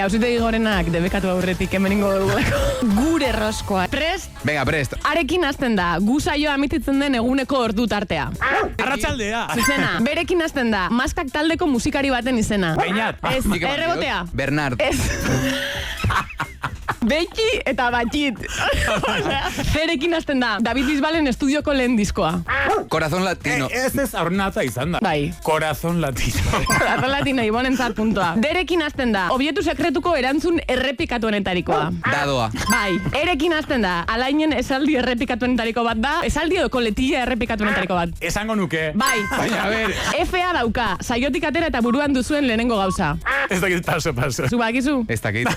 Auzitegi Gorenak debekatu aurretik hemeningo dugulako. Gure roskoa. Prest? Venga, prest. Arekin hasten da, gu saioa emititzen den eguneko ordu tartea. Arratsaldea. Zuzena, berekin hasten da, maskak taldeko musikari baten izena. Beñat. Ez, errebotea. Bernard. Ez. Beki eta batxit. Zerekin hasten da, David Bisbalen estudioko lehen diskoa. Corazón latino. Ez aurnatza izan da. Bai. Corazón latino. Corazón latino, ibonentzat puntua. Derekin hasten da, obietu sekretuko erantzun errepikatuenetarikoa. Dadoa. Bai, erekin hasten da, alainen esaldi errepikatuenetariko bat da, esaldi edo koletilla errepikatuenetariko bat. Esango nuke. Bai. Baina, a ver. FA dauka, saiotik atera eta buruan duzuen lehenengo gauza. Ez dakit paso. Zu bakizu? Ez dakit.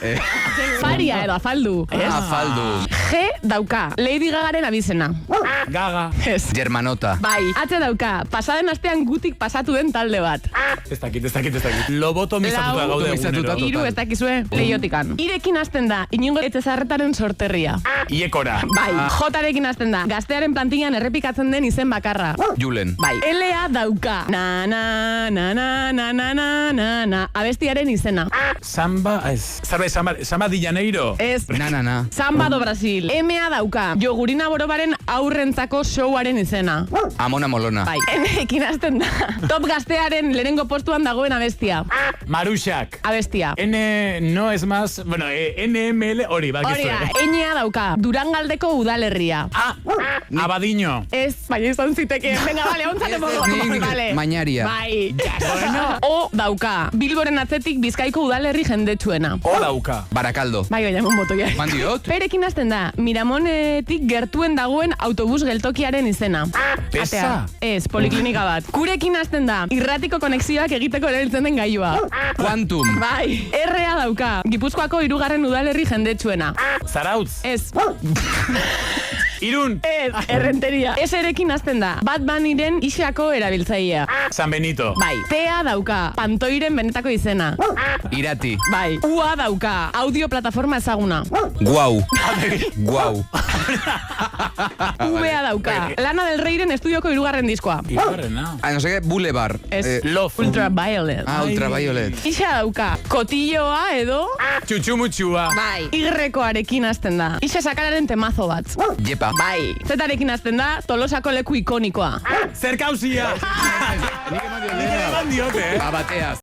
Faria edo afaldu. Afaldu. G dauka, Lady Gagaren abizena. Gaga. Ez. Germanota. Bai, H dauka, pasaden astean gutik pasatu den talde bat. Ez dakit. Lobotomizatuta gaude Lobotomizatuta. egunero. Hiru ez dakizue, leiotikan. Irekin hasten da, Iñigo Etxezarretaren sorterria. Iekora. Bai, J-rekin hasten da, gaztearen plantillan errepikatzen den izen bakarra. Julen. Bai, L-a dauka, na, abestiaren izena. Samba, ez. Samba di Janeiro. Ez, Na. Samba do Brasil. M-a dauka, Jogurina Borobaren aurrentzako showaren izena. Amona Molona. Bai, N-ekin hasten da, top gaztearen lehenengo postuan dagoen abestia. Maruxak. Abestia. No es más, bueno, NML hori, Hori da, N-a dauka, Durangaldeko udalerria. Abadiño. Ez, baina izan zitekeen. Venga, vale, ontzate mogo. Vale. Mañaria. Bai. Bueno. O dauka, Bilboren atzetik Bizkaiko udalerri jendetsuena. O dauka. Barakaldo. Bai, baina mon botoia. Mandiot. Perekin hasten da, Miramonetik gertuen dagoen autobus geltokiaren izena. Pesa. Atea. Ez, poliklinika bat. Kurekin hasten da, irratiko konexioak egiteko erabiltzen den gailua. Quantum. Bai, R-a dauka, Gipuzkoako hirugarren udalerri jendetsuena. Zarautz. Ez. Irun. Ez, errenteria. Ez erekin hasten da, Bad Bunnyren isako erabiltzailea. San Benito. Bai, T-a dauka, Pantoiren benetako izena. Irati. Bai, U-a dauka, audio plataforma ezaguna. Guau. Guau. V-a dauka, Lana del Reyren estudioko hirugarren diskoa. Ibarrena. No sé qué, Boulevard. Ez, Love. Ultraviolet. Ultraviolet. Isa dauka, kotilloa edo... Txutxumutxua. Bai, Y-rekoarekin hasten da. Isa sakararen temazo bat. Jepa. Bai, Z-arekin hasten da, Tolosako leku ikonikoa. Zerkauzia. Nik eman diote, Bateaz.